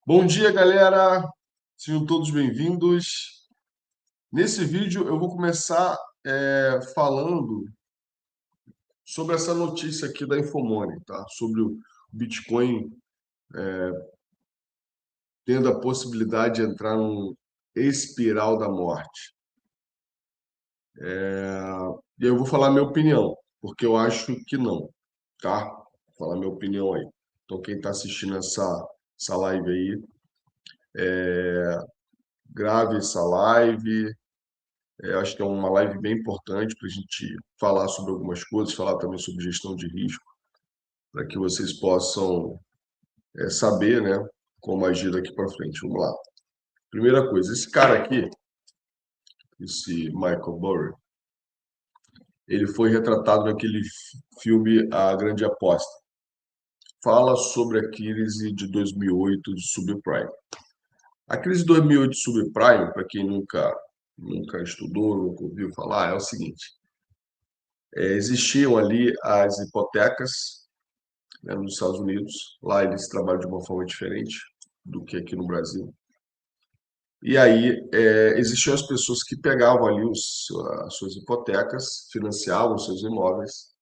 Bom dia, galera! Sejam todos bem-vindos. Nesse vídeo eu vou começar falando sobre essa notícia aqui da Infomoney, tá? Sobre o Bitcoin tendo a possibilidade de entrar num espiral da morte. E aí eu vou falar minha opinião, porque eu acho que não, tá? Vou falar minha opinião aí. Então, quem está assistindo essa live aí, grave essa live. Acho que é uma live bem importante para a gente falar sobre algumas coisas, falar também sobre gestão de risco, para que vocês possam saber, né, como agir daqui para frente. Vamos lá. Primeira coisa, esse cara aqui, esse Michael Burry, ele foi retratado naquele filme A Grande Aposta. Fala sobre a crise de 2008 de subprime. A crise de 2008 de subprime, para quem nunca estudou, nunca ouviu falar, é o seguinte: existiam ali as hipotecas, né, nos Estados Unidos. Lá eles trabalham de uma forma diferente do que aqui no Brasil. E aí existiam as pessoas que pegavam ali as suas hipotecas, financiavam seus imóveis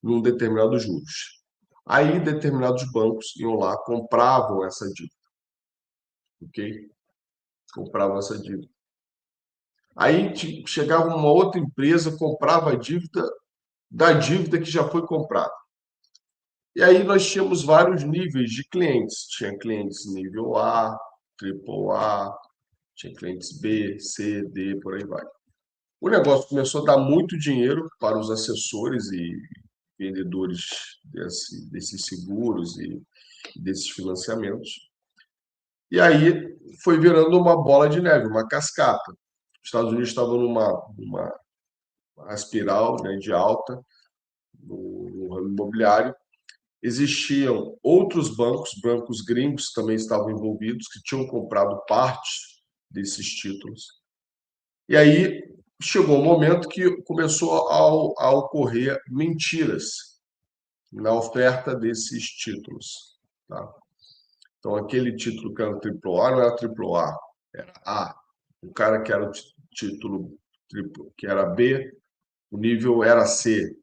num determinado juros. Aí determinados bancos iam lá, compravam essa dívida, ok? Compravam essa dívida. Aí chegava uma outra empresa, comprava a dívida da dívida que já foi comprada. E aí nós tínhamos vários níveis de clientes. Tinha clientes nível A, triple A, tinha clientes B, C, D, por aí vai. O negócio começou a dar muito dinheiro para os assessores e vendedores desses seguros e desses financiamentos. E aí foi virando uma bola de neve, uma cascata. Os Estados Unidos estavam numa espiral, né, de alta no ramo imobiliário. Existiam outros bancos, bancos gringos também estavam envolvidos, que tinham comprado parte desses títulos. E aí chegou um momento que começou a ocorrer mentiras na oferta desses títulos. Tá? Então, aquele título que era AAA não era AAA, era A. O cara que era o título que era B, o nível era C.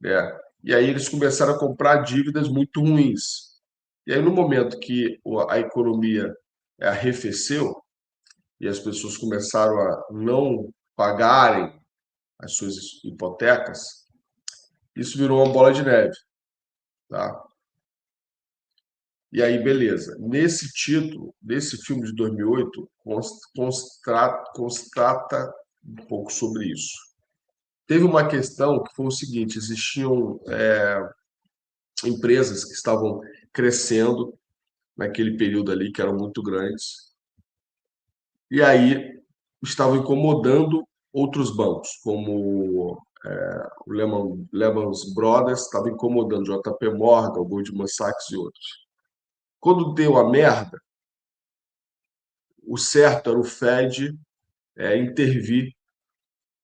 Né? E aí eles começaram a comprar dívidas muito ruins. E aí, no momento que a economia arrefeceu e as pessoas começaram a não pagarem as suas hipotecas, isso virou uma bola de neve, tá? E aí, beleza. Nesse título, desse filme de 2008, constata um pouco sobre isso. Teve uma questão que foi o seguinte: existiam empresas que estavam crescendo naquele período ali, que eram muito grandes, e aí estavam incomodando outros bancos, como o Lehman Brothers estava incomodando JP Morgan, o Goldman Sachs e outros. Quando deu a merda, o certo era o Fed intervir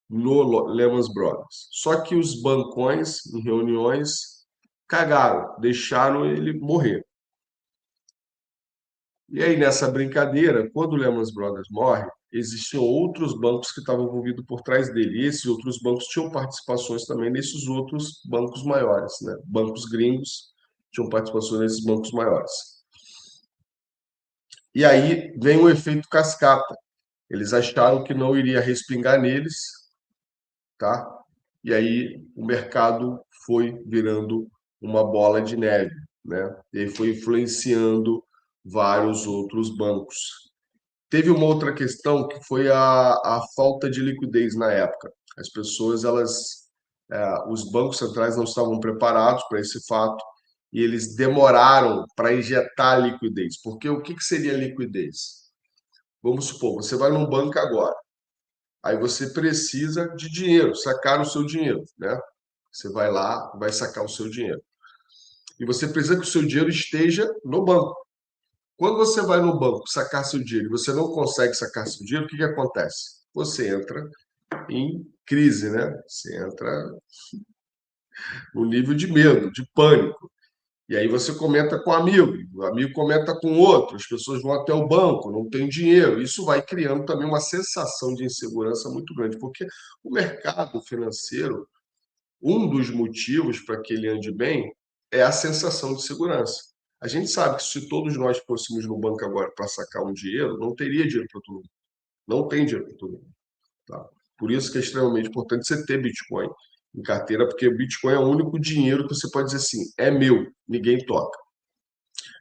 no Lehman Brothers. Só que os bancões, em reuniões, cagaram, deixaram ele morrer. E aí, nessa brincadeira, quando o Lehman Brothers morre, existiam outros bancos que estavam envolvidos por trás dele. E esses outros bancos tinham participações também nesses outros bancos maiores, né? Bancos gringos tinham participações nesses bancos maiores. E aí vem o efeito cascata. Eles acharam que não iria respingar neles, tá? E aí o mercado foi virando uma bola de neve, né? E aí foi influenciando vários outros bancos. Teve uma outra questão que foi a falta de liquidez na época. As pessoas, os bancos centrais não estavam preparados para esse fato e eles demoraram para injetar liquidez. Porque o que seria liquidez? Vamos supor, você vai num banco agora, aí você precisa de dinheiro, sacar o seu dinheiro, né? Você vai lá, vai sacar o seu dinheiro. E você precisa que o seu dinheiro esteja no banco. Quando você vai no banco sacar seu dinheiro e você não consegue sacar seu dinheiro, o que acontece? Você entra em crise, né? Você entra no nível de medo, de pânico. E aí você comenta com um amigo, o amigo comenta com outro, as pessoas vão até o banco, não tem dinheiro. Isso vai criando também uma sensação de insegurança muito grande, porque o mercado financeiro, um dos motivos para que ele ande bem é a sensação de segurança. A gente sabe que se todos nós fôssemos no banco agora para sacar um dinheiro, não teria dinheiro para todo mundo. Não tem dinheiro para todo mundo. Tá? Por isso que é extremamente importante você ter Bitcoin em carteira, porque o Bitcoin é o único dinheiro que você pode dizer assim, é meu, ninguém toca.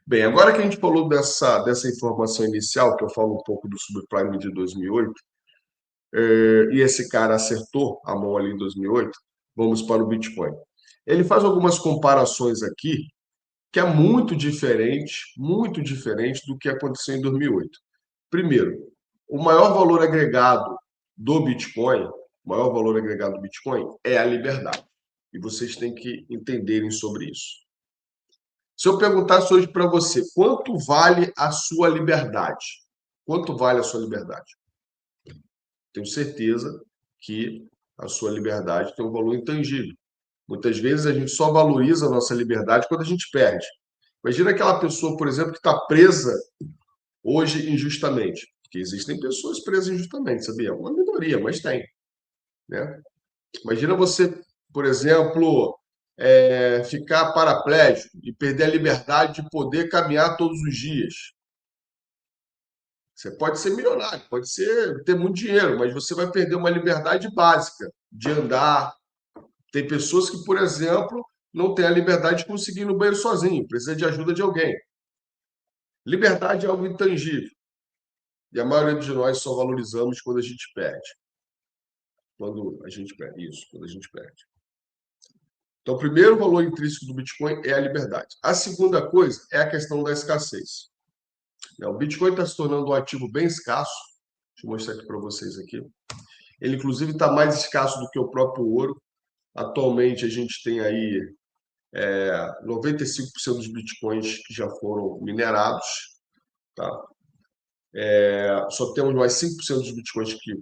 Bem, agora que a gente falou dessa informação inicial, que eu falo um pouco do subprime de 2008, e esse cara acertou a mão ali em 2008, vamos para o Bitcoin. Ele faz algumas comparações aqui que é muito diferente do que aconteceu em 2008. Primeiro, o maior valor agregado do Bitcoin, o maior valor agregado do Bitcoin é a liberdade. E vocês têm que entenderem sobre isso. Se eu perguntasse hoje para você, quanto vale a sua liberdade? Quanto vale a sua liberdade? Tenho certeza que a sua liberdade tem um valor intangível. Muitas vezes a gente só valoriza a nossa liberdade quando a gente perde. Imagina aquela pessoa, por exemplo, que está presa hoje injustamente. Porque existem pessoas presas injustamente, sabia? É uma minoria, mas tem. Né? Imagina você, por exemplo, ficar paraplégico e perder a liberdade de poder caminhar todos os dias. Você pode ser milionário, ter muito dinheiro, mas você vai perder uma liberdade básica de andar. Tem pessoas que, por exemplo, não têm a liberdade de conseguir ir no banheiro sozinho, precisa de ajuda de alguém. Liberdade é algo intangível. E a maioria de nós só valorizamos quando a gente perde. Quando a gente perde. Isso, quando a gente perde. Então, o primeiro valor intrínseco do Bitcoin é a liberdade. A segunda coisa é a questão da escassez. O Bitcoin está se tornando um ativo bem escasso. Deixa eu mostrar aqui para vocês aqui. Ele, inclusive, está mais escasso do que o próprio ouro. Atualmente, a gente tem aí 95% dos Bitcoins que já foram minerados. Tá? Só temos mais 5% dos Bitcoins que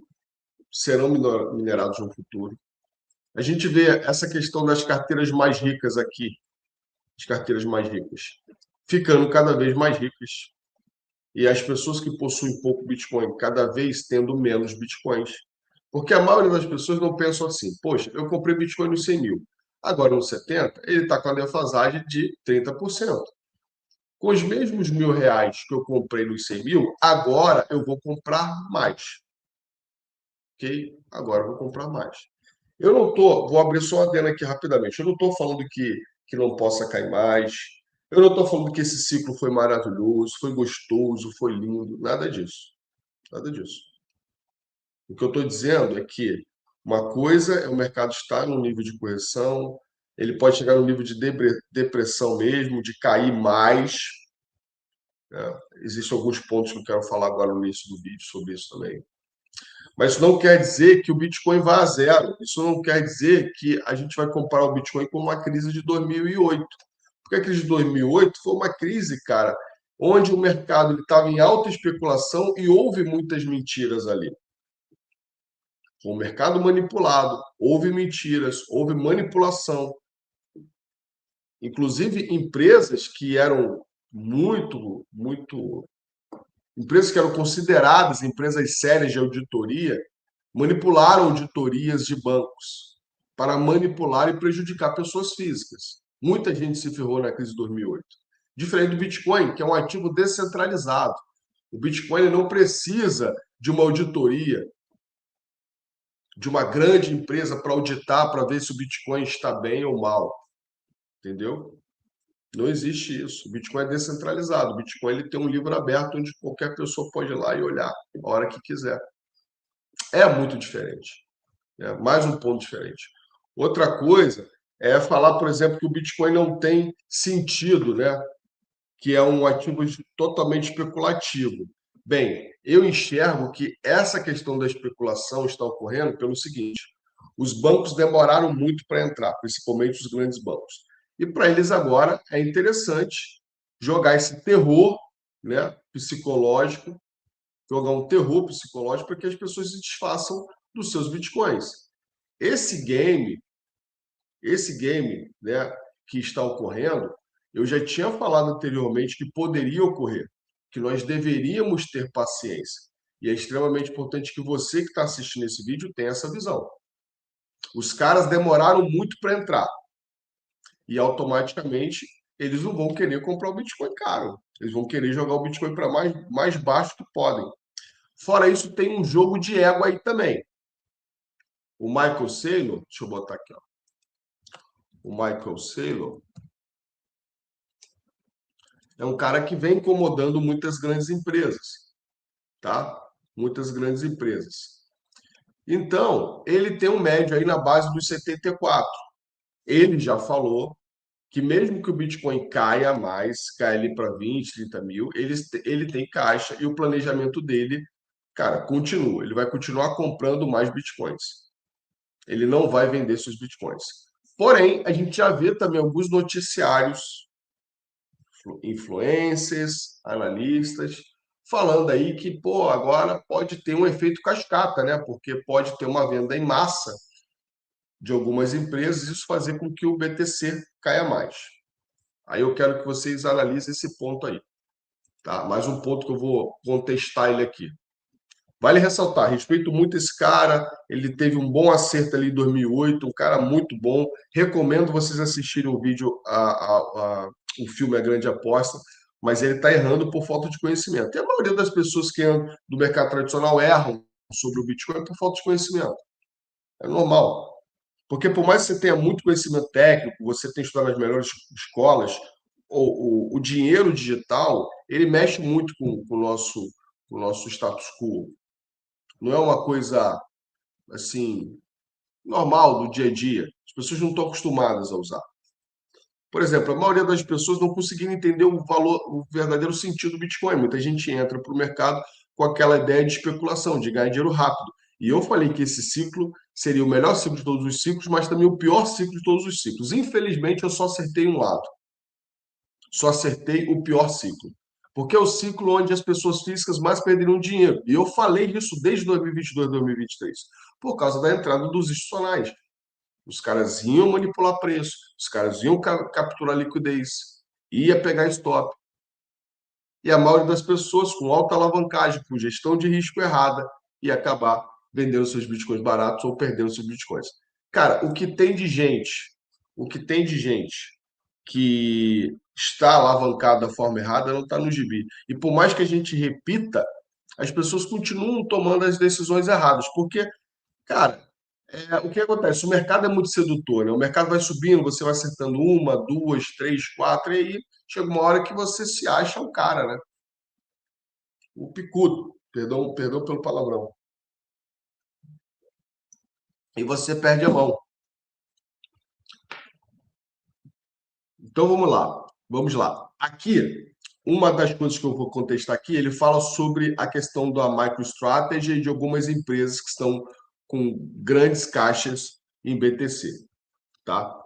serão minerados no futuro. A gente vê essa questão das carteiras mais ricas aqui, as carteiras mais ricas, ficando cada vez mais ricas. E as pessoas que possuem pouco Bitcoin, cada vez tendo menos Bitcoins. Porque a maioria das pessoas não pensam assim, poxa, eu comprei Bitcoin nos 100 mil. Agora, nos 70, ele está com a defasagem de 30%. Com os mesmos R$ 1.000 que eu comprei nos 100 mil, agora eu vou comprar mais. Ok? Agora eu vou comprar mais. Eu não estou, vou abrir só uma adenda aqui rapidamente. Eu não estou falando que não possa cair mais. Eu não estou falando que esse ciclo foi maravilhoso, foi gostoso, foi lindo. Nada disso. Nada disso. O que eu estou dizendo é que uma coisa é o mercado estar num nível de correção, ele pode chegar num nível de depressão mesmo, de cair mais. Né? Existem alguns pontos que eu quero falar agora no início do vídeo sobre isso também. Mas isso não quer dizer que o Bitcoin vá a zero. Isso não quer dizer que a gente vai comparar o Bitcoin com uma crise de 2008. Porque a crise de 2008 foi uma crise, cara, onde o mercado estava em alta especulação e houve muitas mentiras ali. Foi um mercado manipulado, houve mentiras, houve manipulação. Inclusive, empresas que eram empresas que eram consideradas empresas sérias de auditoria, manipularam auditorias de bancos para manipular e prejudicar pessoas físicas. Muita gente se ferrou na crise de 2008. Diferente do Bitcoin, que é um ativo descentralizado. O Bitcoin não precisa de uma auditoria, de uma grande empresa para auditar, para ver se o Bitcoin está bem ou mal. Entendeu? Não existe isso. O Bitcoin é descentralizado. O Bitcoin ele tem um livro aberto onde qualquer pessoa pode ir lá e olhar a hora que quiser. É muito diferente. Mais um ponto diferente. Outra coisa é falar, por exemplo, que o Bitcoin não tem sentido, né? Que é um ativo totalmente especulativo. Bem, eu enxergo que essa questão da especulação está ocorrendo pelo seguinte: os bancos demoraram muito para entrar, principalmente os grandes bancos. E para eles agora é interessante jogar esse terror, né, psicológico, jogar um terror psicológico para que as pessoas se desfaçam dos seus bitcoins. Esse game, né, que está ocorrendo, eu já tinha falado anteriormente que poderia ocorrer, que nós deveríamos ter paciência. E é extremamente importante que você que está assistindo esse vídeo tenha essa visão. Os caras demoraram muito para entrar e automaticamente eles não vão querer comprar o Bitcoin caro. Eles vão querer jogar o Bitcoin para mais baixo que podem. Fora isso, tem um jogo de ego aí também. O Michael Saylor, deixa eu botar aqui, ó. O Michael Saylor é um cara que vem incomodando muitas grandes empresas, tá? Muitas grandes empresas. Então, ele tem um médio aí na base dos 74. Ele já falou que mesmo que o Bitcoin caia mais, caia ali para 20, 30 mil, ele tem caixa e o planejamento dele, cara, continua. Ele vai continuar comprando mais Bitcoins. Ele não vai vender seus Bitcoins. Porém, a gente já vê também alguns noticiários, influencers, analistas, falando aí que, pô, agora pode ter um efeito cascata, né? Porque pode ter uma venda em massa de algumas empresas e isso fazer com que o BTC caia mais. Aí eu quero que vocês analisem esse ponto aí, tá? Mais um ponto que eu vou contestar ele aqui. Vale ressaltar, respeito muito esse cara, ele teve um bom acerto ali em 2008, um cara muito bom. Recomendo vocês assistirem o vídeo, o filme A Grande Aposta, mas ele está errando por falta de conhecimento. E a maioria das pessoas que andam do mercado tradicional erram sobre o Bitcoin por falta de conhecimento. É normal. Porque por mais que você tenha muito conhecimento técnico, você tenha estudado nas melhores escolas, o dinheiro digital, ele mexe muito com o nosso status quo. Não é uma coisa assim normal do dia a dia. As pessoas não estão acostumadas a usar. Por exemplo, a maioria das pessoas não conseguiram entender o valor, o verdadeiro sentido do Bitcoin. Muita gente entra para o mercado com aquela ideia de especulação, de ganhar dinheiro rápido. E eu falei que esse ciclo seria o melhor ciclo de todos os ciclos, mas também o pior ciclo de todos os ciclos. Infelizmente, eu só acertei um lado. Só acertei o pior ciclo. Porque é o ciclo onde as pessoas físicas mais perderiam dinheiro. E eu falei isso desde 2022, 2023, por causa da entrada dos institucionais. Os caras iam manipular preço, os caras iam capturar liquidez, ia pegar stop. E a maioria das pessoas, com alta alavancagem, com gestão de risco errada, ia acabar vendendo seus bitcoins baratos ou perdendo seus bitcoins. Cara, o que tem de gente que está alavancado da forma errada não está no gibi. E por mais que a gente repita, as pessoas continuam tomando as decisões erradas, porque, cara, o que acontece? O mercado é muito sedutor, né? O mercado vai subindo, você vai acertando uma, duas, três, quatro, e aí chega uma hora que você se acha o cara, né? O picudo, perdão pelo palavrão. E você perde a mão. Então vamos lá. Aqui, uma das coisas que eu vou contestar aqui, ele fala sobre a questão da MicroStrategy e de algumas empresas que estão com grandes caixas em BTC, tá?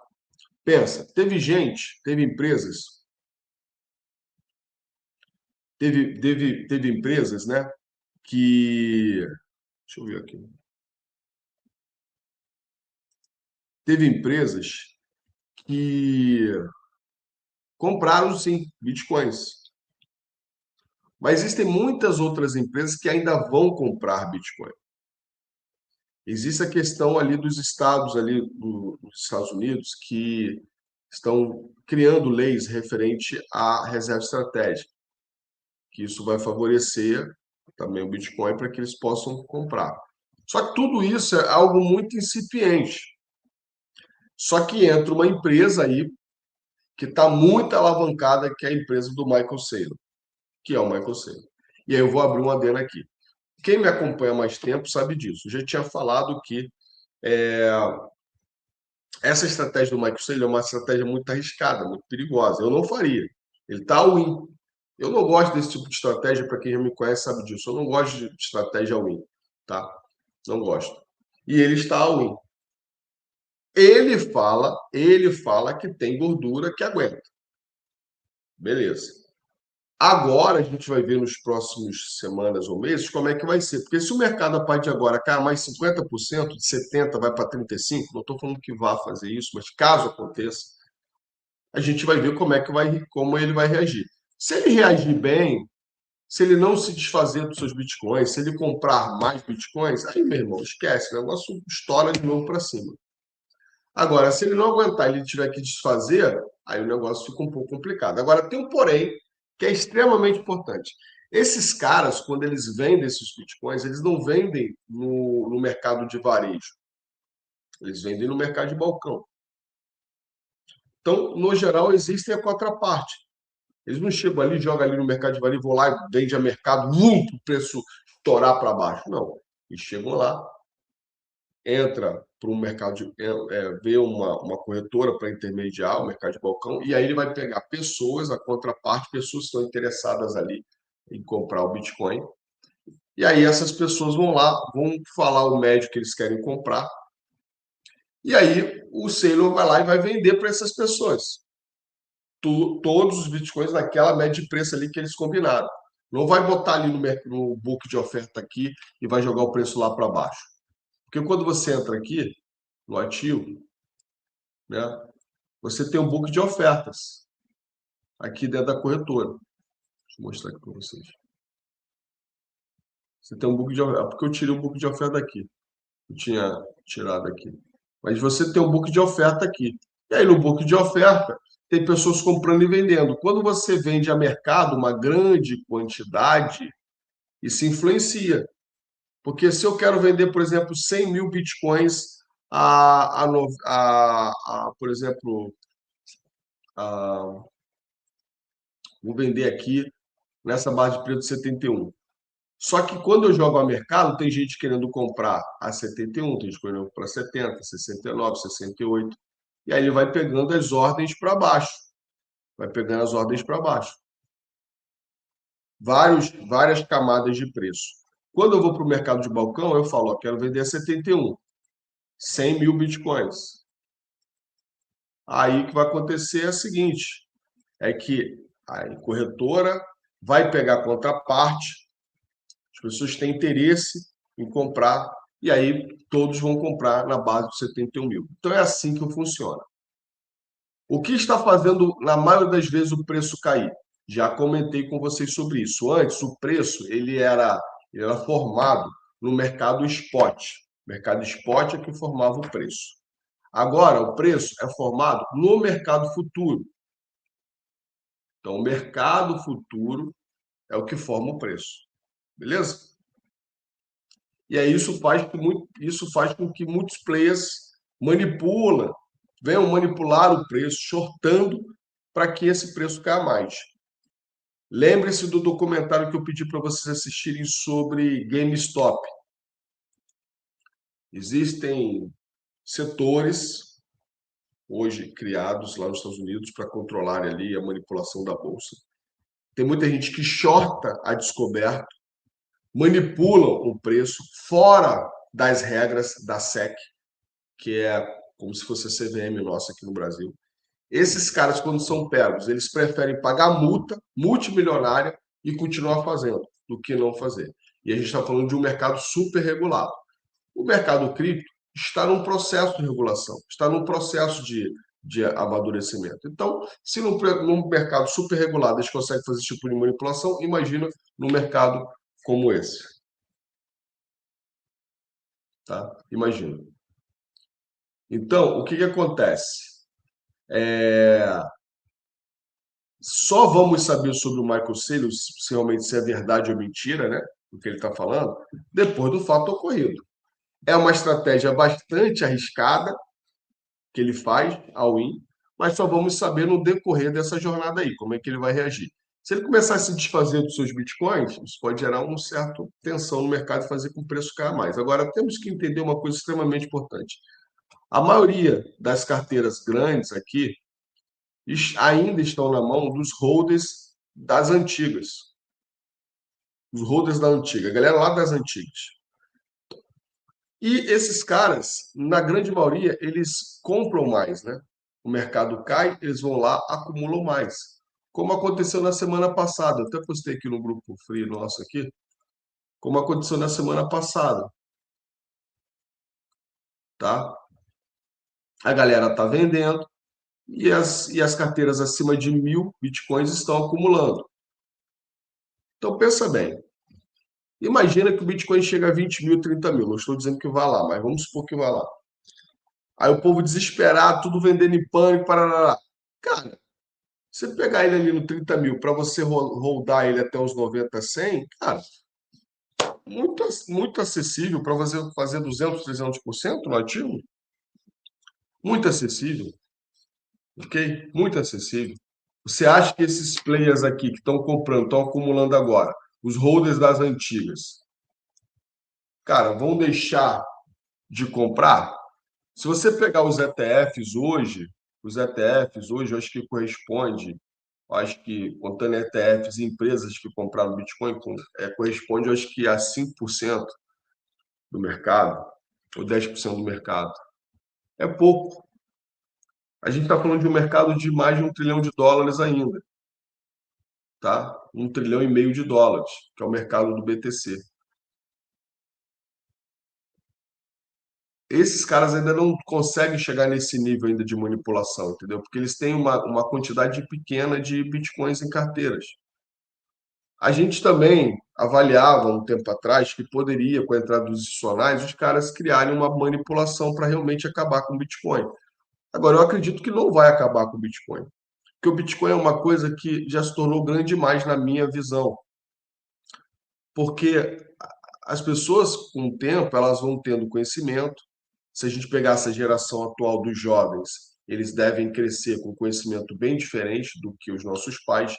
Pensa, teve empresas, teve empresas, né, que, deixa eu ver aqui, teve empresas que compraram sim bitcoins, mas existem muitas outras empresas que ainda vão comprar bitcoin. Existe a questão ali dos estados ali dos Estados Unidos que estão criando leis referente à reserva estratégica, que isso vai favorecer também o Bitcoin para que eles possam comprar. Só que tudo isso é algo muito incipiente. Só que entra uma empresa aí que está muito alavancada, que é a empresa do Michael Saylor, que é o Michael Saylor. E aí eu vou abrir uma adenda aqui. Quem me acompanha há mais tempo sabe disso. Eu já tinha falado que essa estratégia do Michael Saylor é uma estratégia muito arriscada, muito perigosa. Eu não faria. Ele está win. Eu não gosto desse tipo de estratégia, para quem já me conhece sabe disso. Eu não gosto de estratégia win, tá? Não gosto. E ele está win. Ele fala que tem gordura que aguenta. Beleza. Agora a gente vai ver nos próximos semanas ou meses como é que vai ser. Porque se o mercado a partir de agora cair mais 50%, de 70% vai para 35%, não estou falando que vá fazer isso, mas caso aconteça, a gente vai ver como ele vai reagir. Se ele reagir bem, se ele não se desfazer dos seus bitcoins, se ele comprar mais bitcoins, aí, meu irmão, esquece, o negócio estoura de novo para cima. Agora, se ele não aguentar e ele tiver que desfazer, aí o negócio fica um pouco complicado. Agora, tem um porém que é extremamente importante. Esses caras, quando eles vendem esses bitcoins, eles não vendem no mercado de varejo, eles vendem no mercado de balcão. Então, no geral, existe a contraparte. Eles não chegam ali, jogam ali no mercado de varejo, vão lá e vendem a mercado, o preço estourar para baixo. Não. Eles chegam lá, entra para um mercado de, vê uma corretora para intermediar o mercado de balcão, e aí ele vai pegar pessoas, a contraparte, pessoas que estão interessadas ali em comprar o Bitcoin. E aí essas pessoas vão lá, vão falar o médio que eles querem comprar, e aí o seller vai lá e vai vender para essas pessoas. Todos os bitcoins naquela média de preço ali que eles combinaram. Não vai botar ali no book de oferta aqui e vai jogar o preço lá para baixo. Porque quando você entra aqui no ativo, né, você tem um book de ofertas aqui dentro da corretora. Deixa eu mostrar aqui para vocês. Você tem um book de oferta, porque eu tirei um book de oferta daqui. Eu tinha tirado aqui. Mas você tem um book de oferta aqui. E aí no book de oferta tem pessoas comprando e vendendo. Quando você vende a mercado uma grande quantidade, isso influencia. Porque se eu quero vender, por exemplo, 100 mil bitcoins por exemplo, a, vou vender aqui nessa base de preço de 71. Só que quando eu jogo ao mercado, tem gente querendo comprar a 71, tem gente querendo comprar 70, 69, 68. E aí ele vai pegando as ordens para baixo. Vai pegando as ordens para baixo. Várias camadas de preço. Quando eu vou para o mercado de balcão, eu falo, ó, quero vender a 71, 100 mil bitcoins. Aí o que vai acontecer é o seguinte, é que a corretora vai pegar a contraparte, as pessoas têm interesse em comprar, e aí todos vão comprar na base dos 71 mil. Então é assim que funciona. O que está fazendo, na maioria das vezes, o preço cair? Já comentei com vocês sobre isso. Antes, o preço ele era formado no mercado spot. O mercado spot é que formava o preço. Agora, o preço é formado no mercado futuro. Então, o mercado futuro é o que forma o preço. Beleza? E aí isso faz com que muitos players venham manipular o preço, shortando para que esse preço caia mais. Lembre-se do documentário que eu pedi para vocês assistirem sobre GameStop. Existem setores hoje criados lá nos Estados Unidos para controlar ali a manipulação da bolsa. Tem muita gente que shorta a descoberta, manipulam o preço fora das regras da SEC, que é como se fosse a CVM nossa aqui no Brasil. Esses caras, quando são pegos, eles preferem pagar multa multimilionária e continuar fazendo do que não fazer. E a gente está falando de um mercado super regulado. O mercado cripto está num processo de regulação, está num processo de amadurecimento. Então, se num mercado super regulado eles conseguem fazer esse tipo de manipulação, imagina num mercado como esse. Tá? Imagina. Então, o que, que acontece? Só vamos saber sobre o Michael Saylor, se realmente se é verdade ou mentira, né? O que ele está falando, depois do fato ocorrido. É uma estratégia bastante arriscada que ele faz ao win, mas só vamos saber no decorrer dessa jornada aí, como é que ele vai reagir. Se ele começar a se desfazer dos seus bitcoins, isso pode gerar uma certa tensão no mercado e fazer com que o preço caia mais. Agora, temos que entender uma coisa extremamente importante. A maioria das carteiras grandes aqui ainda estão na mão dos holders das antigas. Os holders da antiga, a galera lá das antigas. E esses caras, na grande maioria, eles compram mais, né? O mercado cai, eles vão lá, acumulam mais. Como aconteceu na semana passada, eu até postei aqui no grupo Free nosso aqui, como aconteceu na semana passada, tá? A galera tá vendendo, e as carteiras acima de 1.000 bitcoins estão acumulando. Então, pensa bem. Imagina que o Bitcoin chega a 20 mil, 30 mil. Não estou dizendo que vá lá, mas vamos supor que vá lá. Aí o povo desesperado, tudo vendendo em pânico, parará. Cara, você pegar ele ali no 30 mil para você rodar ele até os 90, 100, cara, muito, muito acessível para você fazer 200, 300% no ativo. Muito acessível, ok? Muito acessível. Você acha que esses players aqui que estão comprando, estão acumulando agora, os holders das antigas, cara, vão deixar de comprar? Se você pegar os ETFs hoje, eu acho que corresponde, eu acho que contando ETFs e empresas que compraram Bitcoin, corresponde, eu acho que a 5% do mercado, ou 10% do mercado. É pouco. A gente está falando de um mercado de mais de US$ 1 trilhão ainda, tá? US$ 1,5 trilhão, que é o mercado do BTC. Esses caras ainda não conseguem chegar nesse nível ainda de manipulação, entendeu? Porque eles têm uma quantidade pequena de bitcoins em carteiras. A gente também avaliava um tempo atrás que poderia, com a entrada dos institucionais, os caras criarem uma manipulação para realmente acabar com o Bitcoin. Agora, eu acredito que não vai acabar com o Bitcoin, porque o Bitcoin é uma coisa que já se tornou grande demais na minha visão, porque as pessoas, com o tempo, elas vão tendo conhecimento. Se a gente pegar essa geração atual dos jovens, eles devem crescer com conhecimento bem diferente do que os nossos pais.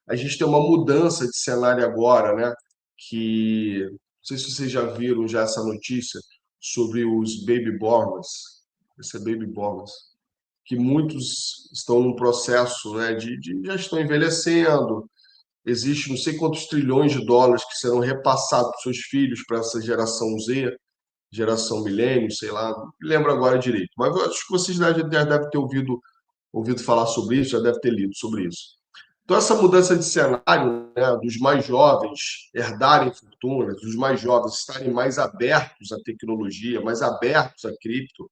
A gente tem uma mudança de cenário agora, né? Que não sei se vocês já viram já essa notícia sobre os baby boomers, esse é baby boomers, que muitos estão num processo, né, já estão envelhecendo. Existe não sei quantos trilhões de dólares que serão repassados para seus filhos, para essa geração Z, geração milênio, sei lá, não lembro agora direito. Mas eu acho que vocês já devem ter ouvido falar sobre isso, já devem ter lido sobre isso. Então, essa mudança de cenário, né, dos mais jovens herdarem fortunas, dos mais jovens estarem mais abertos à tecnologia, mais abertos à cripto,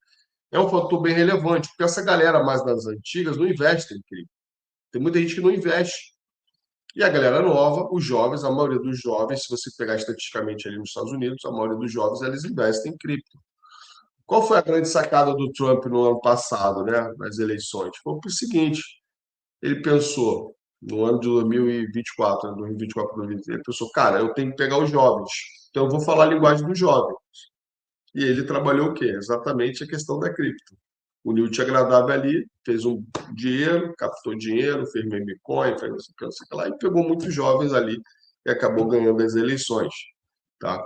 é um fator bem relevante, porque essa galera mais das antigas não investe em cripto. Tem muita gente que não investe. E a galera nova, os jovens, a maioria dos jovens, se você pegar estatisticamente ali nos Estados Unidos, a maioria dos jovens eles investem em cripto. Qual foi a grande sacada do Trump no ano passado, né, nas eleições? Foi o seguinte: ele pensou, no ano de 2024, 2024 para 2023, ele pensou, cara, eu tenho que pegar os jovens, então eu vou falar a linguagem do jovem. E ele trabalhou o quê? Exatamente a questão da cripto. Uniu o agradável ali, fez um dinheiro, captou dinheiro, fez Bitcoin, fez não sei o que lá, e pegou muitos jovens ali e acabou ganhando as eleições. Tá?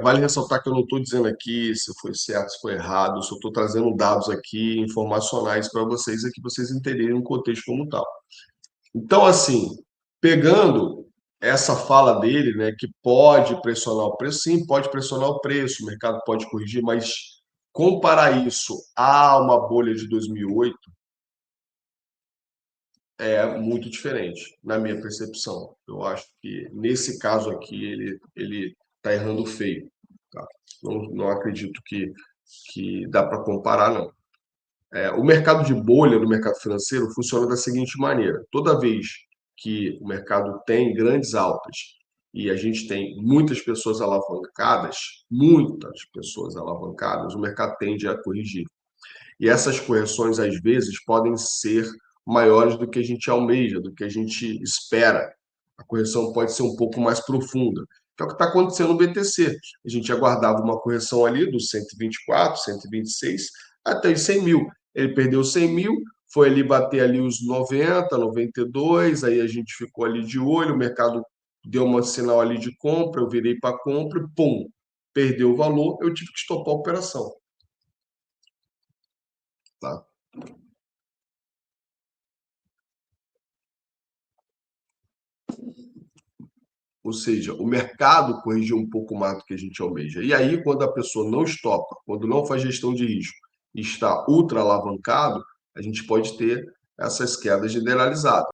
Vale ressaltar que eu não estou dizendo aqui se foi certo, se foi errado, eu só estou trazendo dados aqui informacionais para vocês, aqui, para vocês entenderem o contexto como tal. Então, assim, pegando essa fala dele, né, que pode pressionar o preço, sim, pode pressionar o preço, o mercado pode corrigir, mas comparar isso a uma bolha de 2008 é muito diferente, na minha percepção. Eu acho que nesse caso aqui ele está errando feio. Tá? Não acredito que dá para comparar, não. O mercado de bolha do mercado financeiro funciona da seguinte maneira: toda vez que o mercado tem grandes altas e a gente tem muitas pessoas alavancadas, o mercado tende a corrigir. E essas correções, às vezes, podem ser maiores do que a gente almeja, do que a gente espera. A correção pode ser um pouco mais profunda, que é o que está acontecendo no BTC. A gente aguardava uma correção ali dos 124, 126 até os 100 mil. Ele perdeu 100 mil, foi ali bater ali os 90, 92, aí a gente ficou ali de olho, o mercado deu um sinal ali de compra, eu virei para compra e pum, perdeu o valor, eu tive que estopar a operação. Tá? Ou seja, o mercado corrigiu um pouco mais do que a gente almeja. E aí, quando a pessoa não estopa, quando não faz gestão de risco e está ultra alavancado, a gente pode ter essas quedas generalizadas.